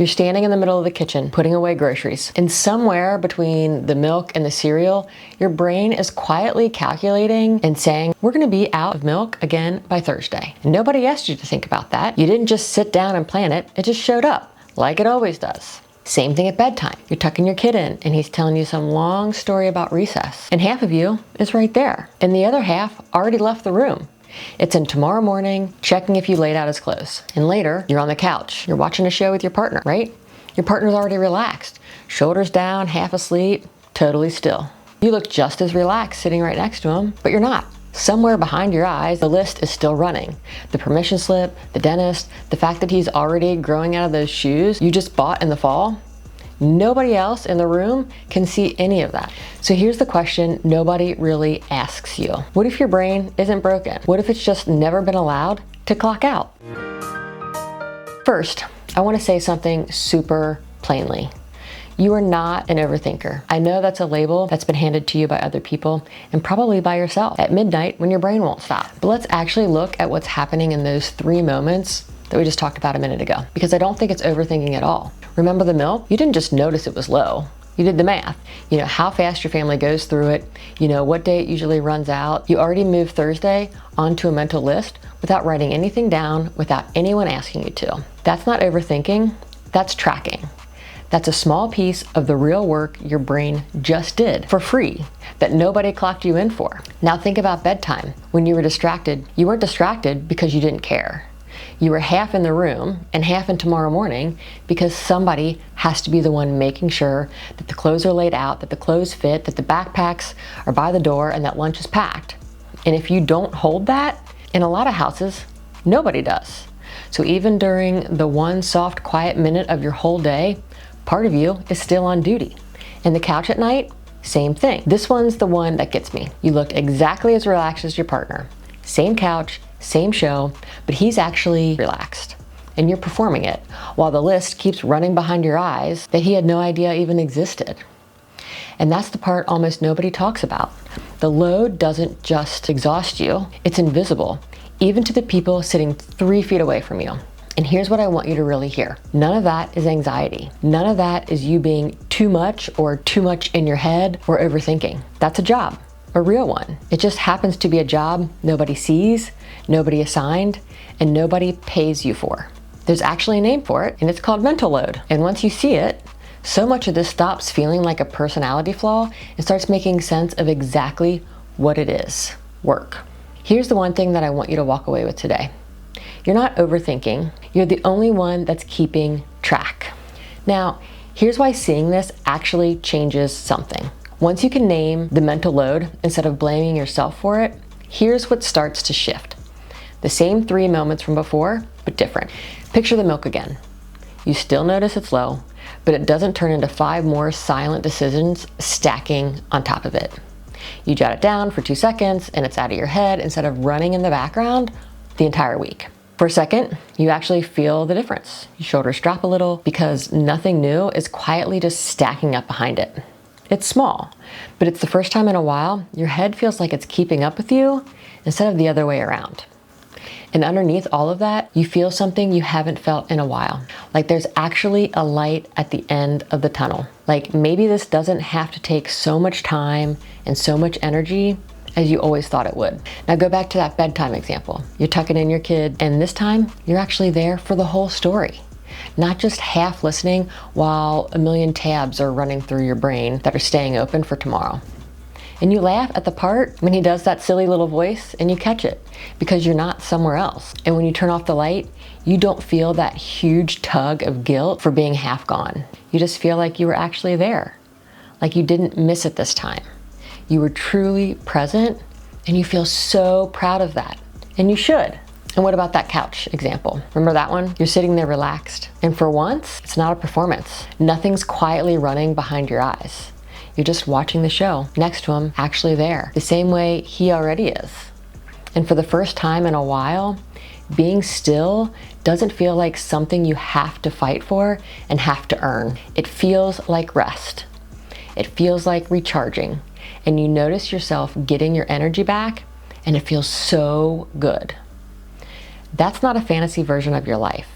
You're standing in the middle of the kitchen, putting away groceries. And somewhere between the milk and the cereal, your brain is quietly calculating and saying, we're gonna be out of milk again by Thursday. And nobody asked you to think about that. You didn't just sit down and plan it. It just showed up, like it always does. Same thing at bedtime. You're tucking your kid in and he's telling you some long story about recess. And half of you is right there. And the other half already left the room. It's in tomorrow morning, checking if you laid out his clothes. And later, you're on the couch. You're watching a show with your partner, right? Your partner's already relaxed. Shoulders down, half asleep, totally still. You look just as relaxed sitting right next to him, but you're not. Somewhere behind your eyes, the list is still running. The permission slip, the dentist, the fact that he's already growing out of those shoes you just bought in the fall. Nobody else in the room can see any of that. So here's the question nobody really asks you. What if your brain isn't broken? What if it's just never been allowed to clock out? First, I want to say something super plainly. You are not an overthinker. I know that's a label that's been handed to you by other people and probably by yourself at midnight when your brain won't stop. But let's actually look at what's happening in those 3 moments that we just talked about a minute ago, because I don't think it's overthinking at all. Remember the milk? You didn't just notice it was low. You did the math. You know how fast your family goes through it. You know what day it usually runs out. You already moved Thursday onto a mental list without writing anything down, without anyone asking you to. That's not overthinking, that's tracking. That's a small piece of the real work your brain just did for free that nobody clocked you in for. Now think about bedtime. When you were distracted, you weren't distracted because you didn't care. You were half in the room and half in tomorrow morning because somebody has to be the one making sure that the clothes are laid out, that the clothes fit, that the backpacks are by the door, and that lunch is packed. And if you don't hold that, in a lot of houses, nobody does. So even during the one soft, quiet minute of your whole day, part of you is still on duty. And the couch at night, same thing. This one's the one that gets me. You looked exactly as relaxed as your partner. Same couch, same show, but he's actually relaxed. And you're performing it, while the list keeps running behind your eyes that he had no idea even existed. And that's the part almost nobody talks about. The load doesn't just exhaust you, it's invisible, even to the people sitting 3 feet away from you. And here's what I want you to really hear. None of that is anxiety. None of that is you being too much or too much in your head or overthinking. That's a job. A real one. It just happens to be a job nobody sees, nobody assigned, and nobody pays you for. There's actually a name for it, and it's called mental load. And once you see it, so much of this stops feeling like a personality flaw and starts making sense of exactly what it is: work. Here's the one thing that I want you to walk away with today. You're not overthinking. You're the only one that's keeping track. Now, here's why seeing this actually changes something. Once you can name the mental load instead of blaming yourself for it, here's what starts to shift. The same 3 moments from before, but different. Picture the milk again. You still notice it's low, but it doesn't turn into 5 more silent decisions stacking on top of it. You jot it down for 2 seconds and it's out of your head instead of running in the background the entire week. For a second, you actually feel the difference. Your shoulders drop a little because nothing new is quietly just stacking up behind it. It's small, but it's the first time in a while your head feels like it's keeping up with you instead of the other way around. And underneath all of that, you feel something you haven't felt in a while. Like there's actually a light at the end of the tunnel. Like maybe this doesn't have to take so much time and so much energy as you always thought it would. Now go back to that bedtime example. You're tucking in your kid, and this time you're actually there for the whole story. Not just half listening while a million tabs are running through your brain that are staying open for tomorrow. And you laugh at the part when he does that silly little voice and you catch it because you're not somewhere else. And when you turn off the light, you don't feel that huge tug of guilt for being half gone. You just feel like you were actually there, like you didn't miss it this time. You were truly present and you feel so proud of that. And you should. And what about that couch example? Remember that one? You're sitting there relaxed. And for once, it's not a performance. Nothing's quietly running behind your eyes. You're just watching the show next to him, actually there, the same way he already is. And for the first time in a while, being still doesn't feel like something you have to fight for and have to earn. It feels like rest. It feels like recharging. And you notice yourself getting your energy back, and it feels so good. That's not a fantasy version of your life.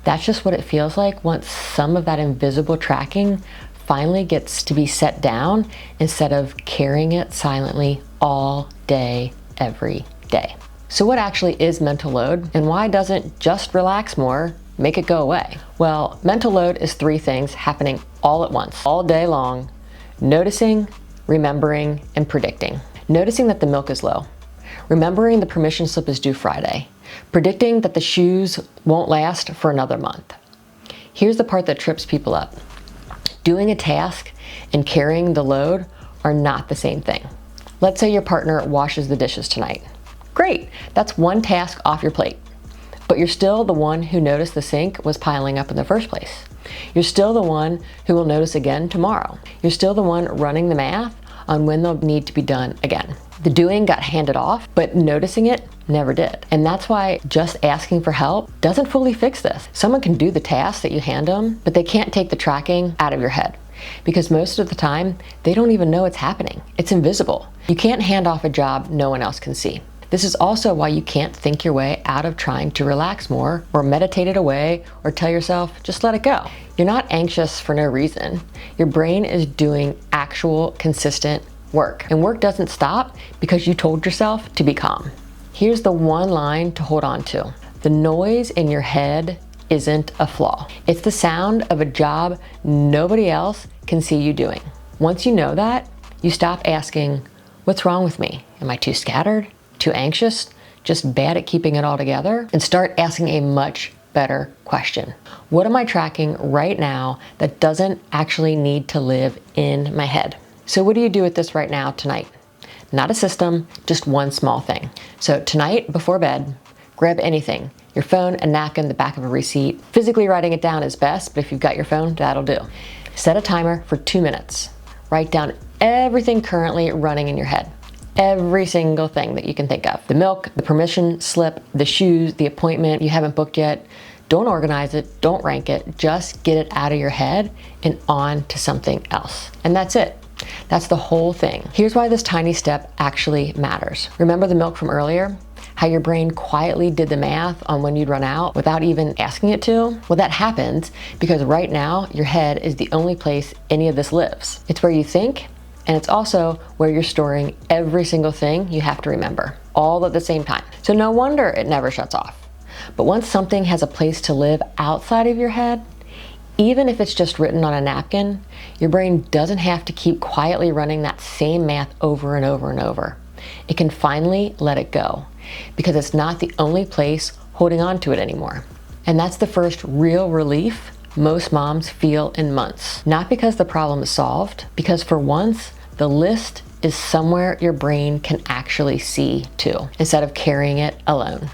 That's just what it feels like once some of that invisible tracking finally gets to be set down instead of carrying it silently all day, every day. So what actually is mental load, and why doesn't just relax more make it go away? Well, mental load is three things happening all at once, all day long: noticing, remembering, and predicting. Noticing that the milk is low, remembering the permission slip is due Friday, predicting that the shoes won't last for another month. Here's the part that trips people up. Doing a task and carrying the load are not the same thing. Let's say your partner washes the dishes tonight. Great, that's one task off your plate. But you're still the one who noticed the sink was piling up in the first place. You're still the one who will notice again tomorrow. You're still the one running the math on when they'll need to be done again. The doing got handed off, but noticing it never did. And that's why just asking for help doesn't fully fix this. Someone can do the task that you hand them, but they can't take the tracking out of your head, because most of the time, they don't even know it's happening. It's invisible. You can't hand off a job no one else can see. This is also why you can't think your way out of trying to relax more, or meditate it away, or tell yourself, just let it go. You're not anxious for no reason. Your brain is doing actual, consistent work. And work doesn't stop because you told yourself to be calm. Here's the one line to hold on to. The noise in your head isn't a flaw. It's the sound of a job nobody else can see you doing. Once you know that, you stop asking, what's wrong with me? Am I too scattered? Too anxious? Just bad at keeping it all together? And start asking a much better question. What am I tracking right now that doesn't actually need to live in my head? So what do you do with this right now, tonight? Not a system, just one small thing. So tonight, before bed, grab anything. Your phone, a napkin, the back of a receipt. Physically writing it down is best, but if you've got your phone, that'll do. Set a timer for 2 minutes. Write down everything currently running in your head. Every single thing that you can think of. The milk, the permission slip, the shoes, the appointment you haven't booked yet. Don't organize it, don't rank it, just get it out of your head and on to something else. And that's it. That's the whole thing. Here's why this tiny step actually matters. Remember the milk from earlier? How your brain quietly did the math on when you'd run out without even asking it to? Well, that happens because right now your head is the only place any of this lives. It's where you think, and it's also where you're storing every single thing you have to remember, all at the same time. So no wonder it never shuts off. But once something has a place to live outside of your head, even if it's just written on a napkin, your brain doesn't have to keep quietly running that same math over and over and over. It can finally let it go because it's not the only place holding on to it anymore. And that's the first real relief most moms feel in months. Not because the problem is solved, because for once, the list is somewhere your brain can actually see too, instead of carrying it alone.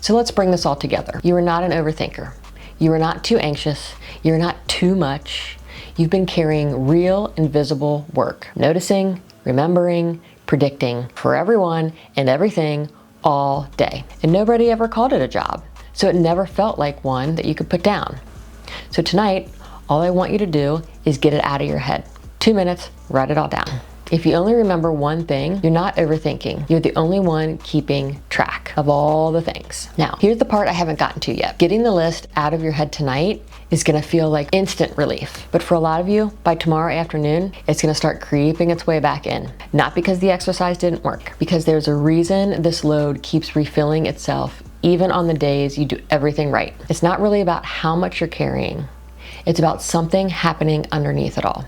So let's bring this all together. You are not an overthinker. You are not too anxious. You're not too much. You've been carrying real, invisible work. Noticing, remembering, predicting for everyone and everything all day. And nobody ever called it a job. So it never felt like one that you could put down. So tonight, all I want you to do is get it out of your head. 2 minutes, write it all down. If you only remember one thing, you're not overthinking. You're the only one keeping track of all the things. Now, here's the part I haven't gotten to yet. Getting the list out of your head tonight is gonna feel like instant relief. But for a lot of you, by tomorrow afternoon, it's gonna start creeping its way back in. Not because the exercise didn't work, because there's a reason this load keeps refilling itself even on the days you do everything right. It's not really about how much you're carrying. It's about something happening underneath it all.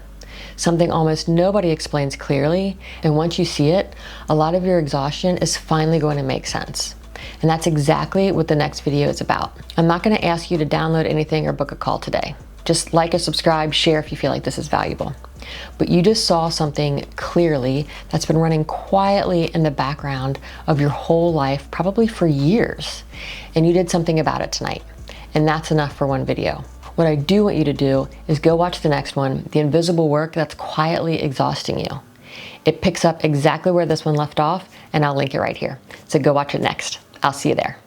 Something almost nobody explains clearly, and once you see it, a lot of your exhaustion is finally going to make sense. And that's exactly what the next video is about. I'm not going to ask you to download anything or book a call today. Just like or subscribe, share if you feel like this is valuable. But you just saw something clearly that's been running quietly in the background of your whole life, probably for years. And you did something about it tonight. And that's enough for one video. What I do want you to do is go watch the next one, the invisible work that's quietly exhausting you. It picks up exactly where this one left off, and I'll link it right here. So go watch it next. I'll see you there.